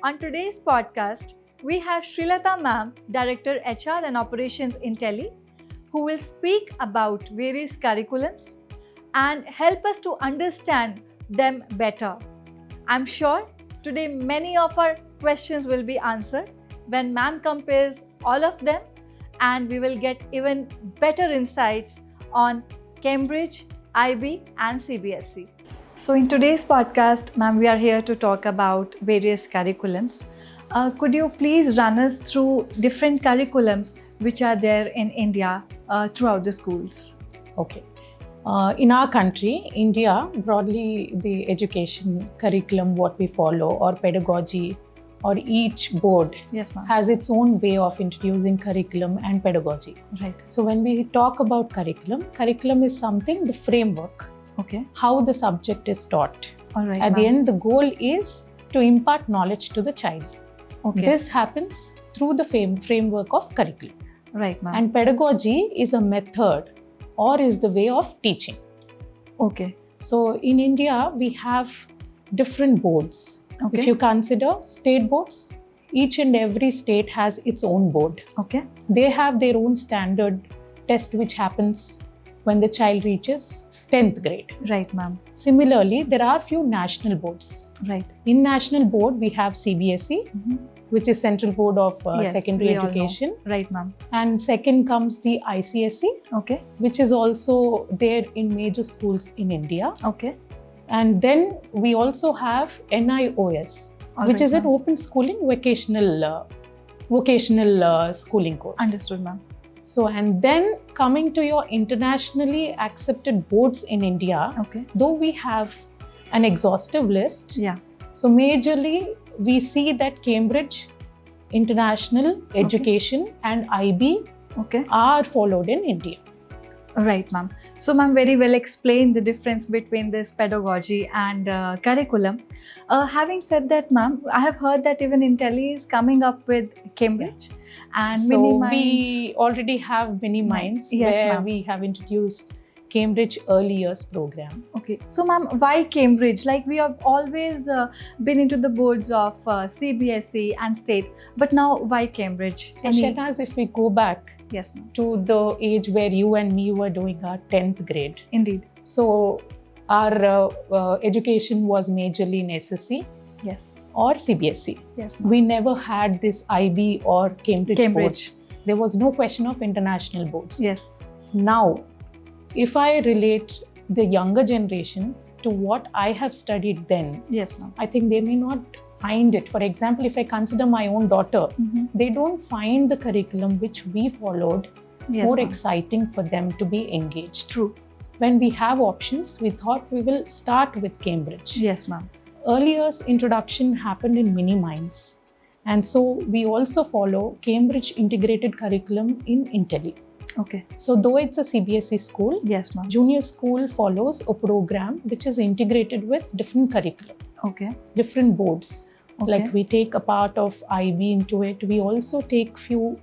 On today's podcast, we have Latha ma'am, Director HR and Operations Intelli, who will speak about various curriculums and help us to understand them better. I'm sure today many of our questions will be answered when ma'am compares all of them, and we will get even better insights on Cambridge, IB and CBSE. So in today's podcast, ma'am, we are here to talk about various curriculums. Could you please run us through different curriculums which are there in India throughout the schools? Okay. In our country, India, broadly the education curriculum, what we follow, or pedagogy, or each board Yes, ma'am. has its own way of introducing curriculum and pedagogy. Right. So when we talk about curriculum is something, the framework, Okay. how the subject is taught. All right. At the ma'am. end, the goal is to impart knowledge to the child. Okay. This happens through the framework of curriculum. Right, ma'am. And pedagogy is a method or is the way of teaching. Okay. So in India, we have different boards. Okay. If you consider state boards, each and every state has its own board. Okay. They have their own standard test which happens when the child reaches 10th grade. Right, ma'am. Similarly, there are few national boards. Right. In national board, we have CBSE, which is Central Board of Yes, Secondary we all know. Education. Right, ma'am. And second comes the ICSE, Okay. which is also there in major schools in India. Okay. And then we also have NIOS, All which right, is an ma'am. open schooling vocational schooling course. Understood, ma'am. So, and then coming to your internationally accepted boards in India, Okay. though we have an exhaustive list, Yeah. so majorly we see that Cambridge, International Education and IB Okay. are followed in India. Right, ma'am. So, ma'am, very well explained the difference between this pedagogy and curriculum. Having said that, ma'am, I have heard that even Intelli is coming up with Cambridge and So mini minds. we already have mini minds Yes, where ma'am. we have introduced Cambridge Early Years program. Okay. So, ma'am, why Cambridge? Like, we have always been into the boards of CBSE and state, but now why Cambridge? So Shehnaz, if we go back Yes, ma'am. to the age where you and me were doing our 10th grade. Indeed. So our education was majorly in SSC Yes. or CBSE. Yes, ma'am. We never had this IB or Cambridge Cambridge. boards. There was no question of international boards. Yes. Now, if I relate the younger generation to what I have studied then, Yes, ma'am. I think they may not find it. For example, if I consider my own daughter, they don't find the curriculum which we followed Yes, more ma'am. exciting for them to be engaged. True. When we have options, we thought we will start with Cambridge. Yes, ma'am. Earlier introduction happened in mini minds. And so we also follow Cambridge integrated curriculum in Intelli. Okay. So though it's a CBSE school, Yes, ma'am. junior school follows a program which is integrated with different curriculum, Okay. different boards. Okay. Like we take a part of IB into it. We also take few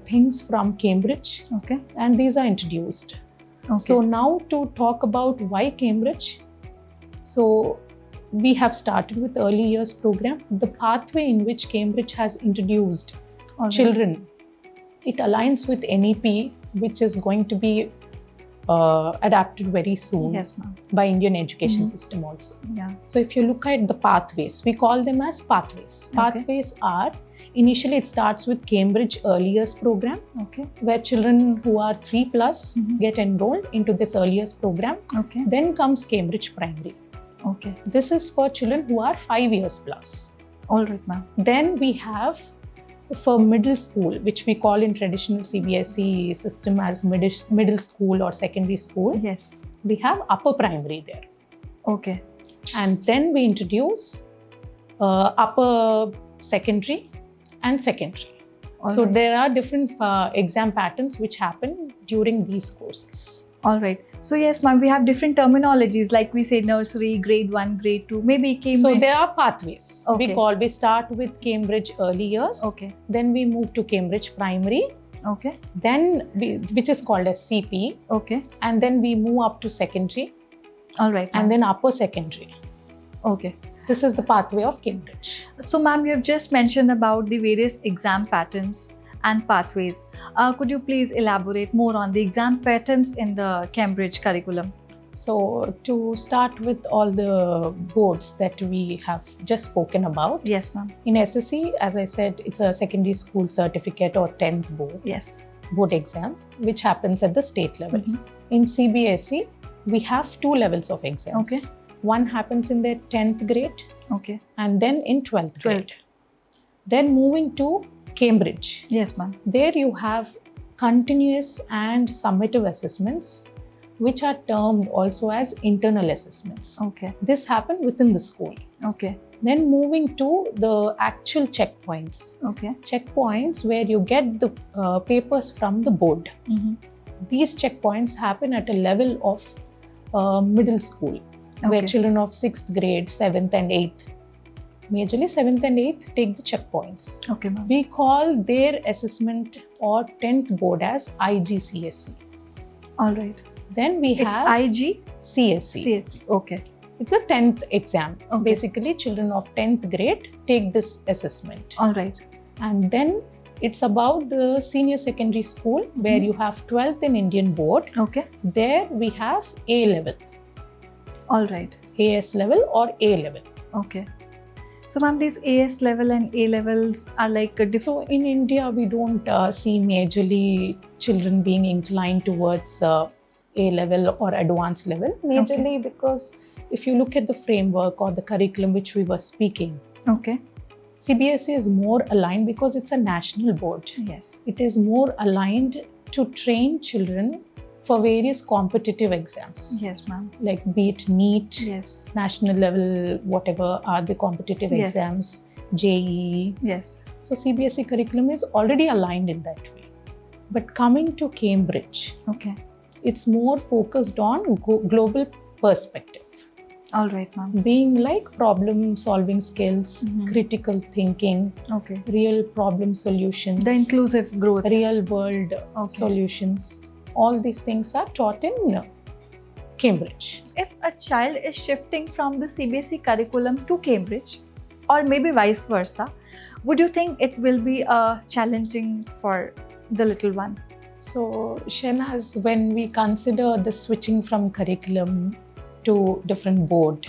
things from Cambridge Okay. and these are introduced. Okay. So now to talk about why Cambridge. So we have started with early years program. The pathway in which Cambridge has introduced All right. children, it aligns with NEP, which is going to be adapted very soon Yes, ma'am. by Indian education system also. Yeah. So if you look at the pathways, we call them as pathways. Okay. Pathways are, initially it starts with Cambridge Early Years program, Okay. where children who are 3+ get enrolled into this early years program. Okay. Then comes Cambridge Primary. Okay. This is for children who are 5 years plus. All right, ma'am. Then we have for middle school, which we call in traditional CBSE system as middle school or secondary school. Yes. We have upper primary there. Okay. And then we introduce upper secondary and secondary. All So right. there are different exam patterns which happen during these courses. All right. So yes, ma'am, we have different terminologies like we say nursery, grade 1, grade 2, maybe Cambridge. So there are pathways. Okay. We start with Cambridge Early Years. Okay. Then we move to Cambridge Primary. Okay. Then which is called as CP. Okay. And then we move up to secondary. All right. And then upper secondary. Okay. This is the pathway of Cambridge. So, ma'am, you have just mentioned about the various exam patterns and pathways. Could you please elaborate more on the exam patterns in the Cambridge curriculum? So, to start with all the boards that we have just spoken about. Yes, ma'am. In SSC, as I said, it's a secondary school certificate or 10th board. Yes. Board exam, which happens at the state level. Mm-hmm. In CBSE, we have 2 levels of exams. Okay. One happens in the 10th grade Okay. and then in 12th grade. 12th. Then moving to Cambridge. Yes, ma'am. There you have continuous and summative assessments, which are termed also as internal assessments. Okay. This happened within the school. Okay. Then moving to the actual checkpoints. Okay. Checkpoints where you get the papers from the board. Mm-hmm. These checkpoints happen at a level of middle school, where Okay. children of 6th grade, 7th and 8th, majorly 7th and 8th, take the checkpoints. Okay, ma'am. We call their assessment or 10th board as IGCSE. All right. Then we It's have IG? CSE. CSE. Okay. It's a 10th exam. Okay. Basically, children of 10th grade take this assessment. All right. And then it's about the senior secondary school, where you have 12th in Indian board. Okay. There we have A level, All right. AS level or A level. Okay. So, ma'am, these AS level and A levels are like a different. So in India, we don't see majorly children being inclined towards A level or advanced level, majorly because if you look at the framework or the curriculum which we were speaking, Okay. CBSE is more aligned because it's a national board. Yes. It is more aligned to train children for various competitive exams, Yes, ma'am. like be it NEET, Yes. national level, whatever are the competitive Yes. exams, JEE. Yes. So CBSE curriculum is already aligned in that way. But coming to Cambridge, Okay. it's more focused on global perspective, All right, ma'am. being like problem solving skills, Mhm. critical thinking, Okay. real problem solutions, The inclusive growth. real world Okay. solutions. All these things are taught in Cambridge. If a child is shifting from the CBSE curriculum to Cambridge, or maybe vice versa, would you think it will be challenging for the little one? So, Shehnaz, when we consider the switching from curriculum to different board,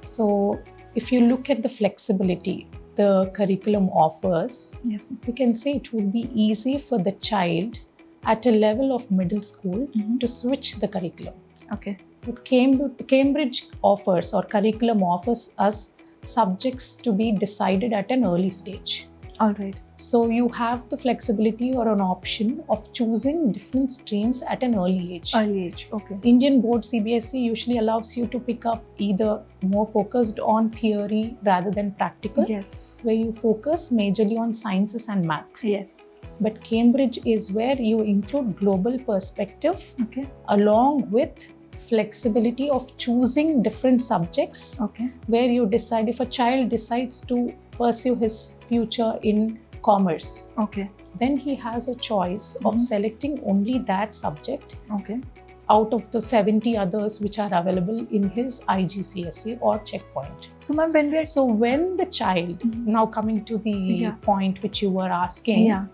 so if you look at the flexibility the curriculum offers, Yes. we can say it would be easy for the child at a level of middle school Mhm. to switch the curriculum. Okay. What Cambridge offers or curriculum offers us subjects to be decided at an early stage. All right. So you have the flexibility or an option of choosing different streams at an early age. Early age. Okay. Indian board CBSE usually allows you to pick up either more focused on theory rather than practical, Yes. where you focus majorly on sciences and math. Yes. But Cambridge is where you include global perspective Okay. along with flexibility of choosing different subjects, Okay. where you decide if a child decides to pursue his future in commerce, Okay. then he has a choice Mhm. of selecting only that subject Okay. out of the 70 others which are available in his IGCSE or checkpoint. So, ma'am, when we are So when the child, Mhm. now coming to the Yeah. point which you were asking, yeah.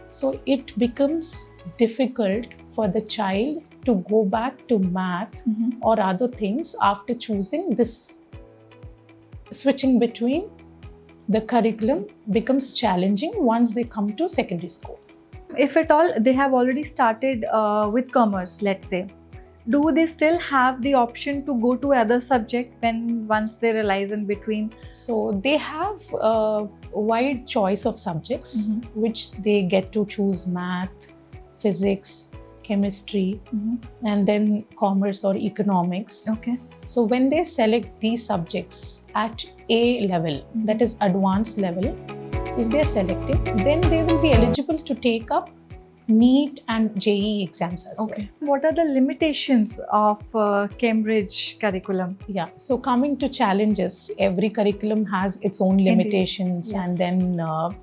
so it becomes difficult for the child to go back to math Mhm. or other things after choosing this. Switching between the curriculum becomes challenging once they come to secondary school. If at all they have already started with commerce, let's say, do they still have the option to go to other subject when once they realize in between? So they have a wide choice of subjects Mhm. which they get to choose math, physics, chemistry, Mhm. and then commerce or economics. Okay. So when they select these subjects at A level, Mhm. that is advanced level, if they are selected, then they will be eligible to take up NEET and JEE exams as Okay. What are the limitations of Cambridge curriculum? well. Yeah. So coming to challenges, every curriculum has its own Indeed. limitations Yes. and then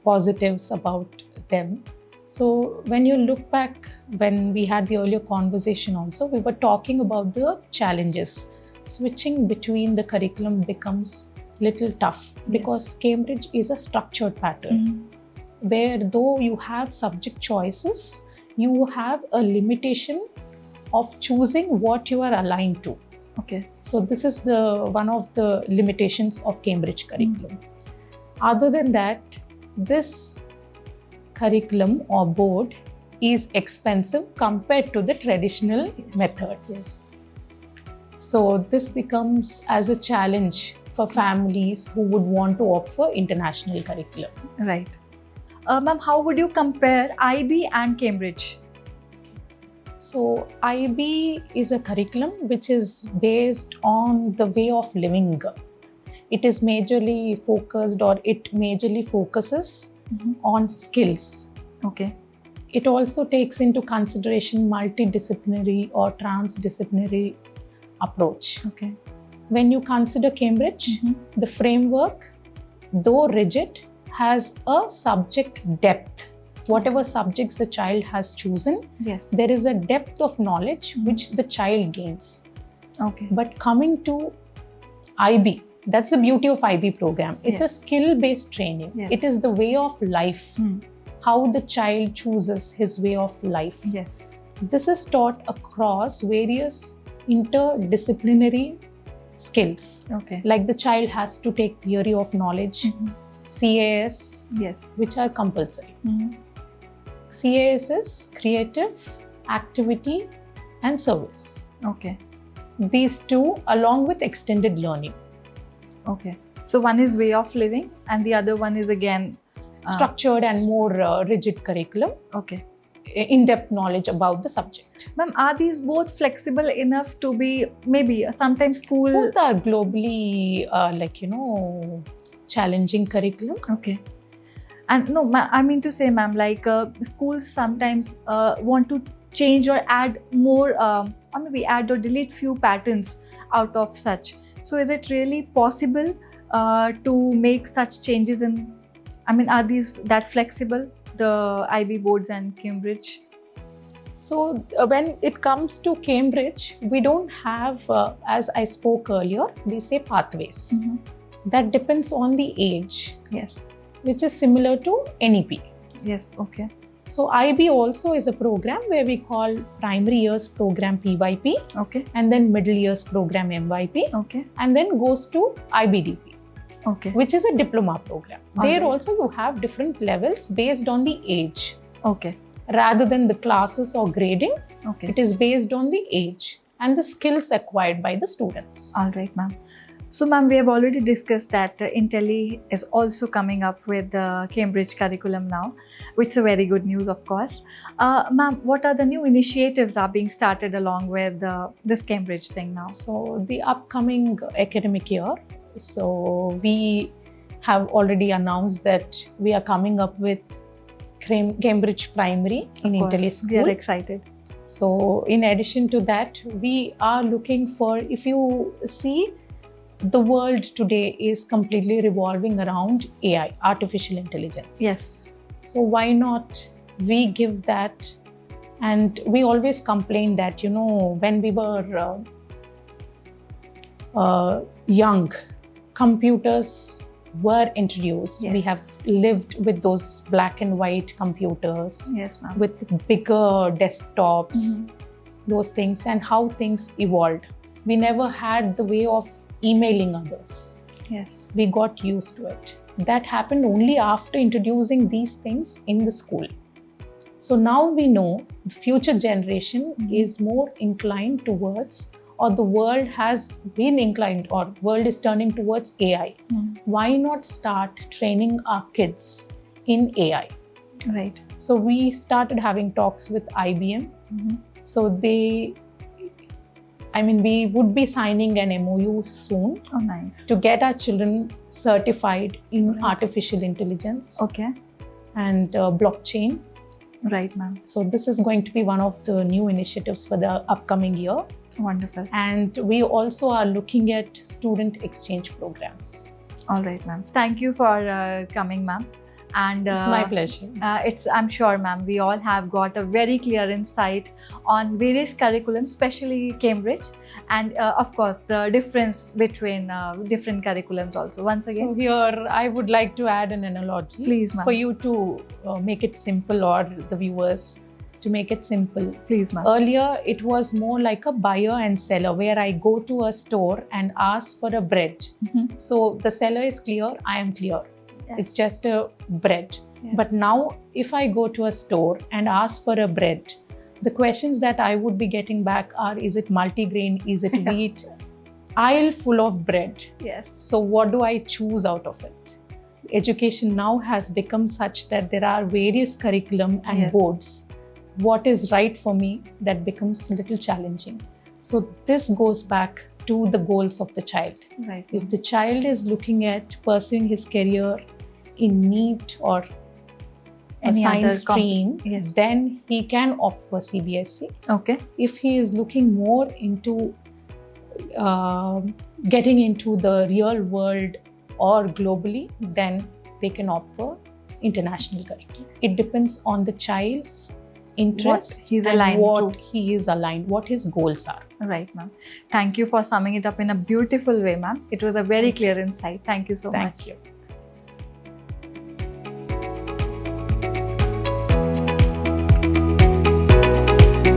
positives about them. So when you look back, when we had the earlier conversation also, we were talking about the challenges. switching between the curriculum becomes little tough because Cambridge is a structured pattern where though you have subject choices, you have a limitation of choosing what you are aligned to. Okay. So this is one of the limitations of Cambridge curriculum. Other than that, this curriculum or board is expensive compared to the traditional methods. Yes. So this becomes as a challenge for families who would want to opt for international curriculum. Right. Ma'am, how would you compare IB and Cambridge? So IB is a curriculum which is based on the way of living. It is majorly focused, or it majorly focuses on skills. Okay. It also takes into consideration multidisciplinary or transdisciplinary approach. Okay. When you consider Cambridge, the framework, though rigid, has a subject depth. Whatever subjects the child has chosen, Yes. there is a depth of knowledge which the child gains. Okay. But coming to IB, that's the beauty of IB program. It's a Yes. skill-based training. Yes. It is the way of life, how the child chooses his way of life. Yes. This is taught across various interdisciplinary skills. Okay. Like the child has to take theory of knowledge, CAS, Yes. which are compulsory. CAS is creative, activity, and service. Okay. These two, along with extended learning. Okay. So one is way of living and the other one is again Structured and more rigid curriculum, okay. in-depth knowledge about the subject. Ma'am, are these both flexible enough to be maybe sometimes school? Both are globally, challenging curriculum. Okay. And no, I mean to say, ma'am, like schools sometimes want to change or add more, or maybe add or delete few patterns out of such. So is it really possible to make such changes in, I mean, are these that flexible, the IB boards and Cambridge? So when it comes to Cambridge, we don't have, as I spoke earlier, we say pathways. That depends on the age. Yes. Which is similar to NEP. Yes, okay. So IB also is a program where we call primary years program PYP, Okay. and then middle years program MYP, Okay. and then goes to IBDP, Okay. which is a diploma program. All There right. also you have different levels based on the age. Okay. Rather than the classes or grading, Okay. it is based on the age and the skills acquired by the students. All right, ma'am. So, ma'am, we have already discussed that Intelli is also coming up with the Cambridge curriculum now, which is a very good news, of course. Ma'am, what are the new initiatives are being started along with this Cambridge thing now? So the upcoming academic year, so we have already announced that we are coming up with Cambridge Primary in Of course, Intelli we School. are excited. So in addition to that, we are looking for, if you see, the world today is completely revolving around AI, artificial intelligence. Yes. So why not we give that? And we always complain that, when we were young, computers were introduced. Yes. We have lived with those black and white computers, Yes, ma'am. with bigger desktops, those things, and how things evolved. We never had the way of emailing others. Yes. We got used to it. That happened only after introducing these things in the school. So now we know the future generation is more inclined towards, or the world has been inclined, or world is turning towards AI. Why not start training our kids in AI? Right. So we started having talks with IBM. So we would be signing an MOU soon Oh, nice. to get our children certified in artificial intelligence Okay. and blockchain. Right, ma'am. So this is going to be one of the new initiatives for the upcoming year. Wonderful. And we also are looking at student exchange programs. All right, ma'am. Thank you for coming, ma'am. And It's my pleasure. I'm sure, ma'am, we all have got a very clear insight on various curriculums, especially Cambridge, and of course the difference between different curriculums also. Once again, So here I would like to add an analogy. Please, ma'am. For you to make it simple, or the viewers to make it simple. please, ma'am. Earlier, it was more like a buyer and seller, where I go to a store and ask for a bread. Mhm. So the seller is clear, I am clear. Yes. It's just a bread. Yes. But now, if I go to a store and ask for a bread, the questions that I would be getting back are: is it multigrain? Is it wheat? Aisle full of bread. Yes. So what do I choose out of it? Education now has become such that there are various curriculum and Yes. boards. What is right for me, that becomes a little challenging. So this goes back to the goals of the child. Right. If the child is looking at pursuing his career in NEET or a Any other science stream, yes. then he can opt for CBSE. Okay. If he is looking more into getting into the real world or globally, then they can opt for international curriculum. It depends on the child's interest What he's and aligned what to. he is aligned, what his goals are. Right, ma'am. Thank you for summing it up in a beautiful way, ma'am. It was a very clear insight. Thank you so Thank much. you.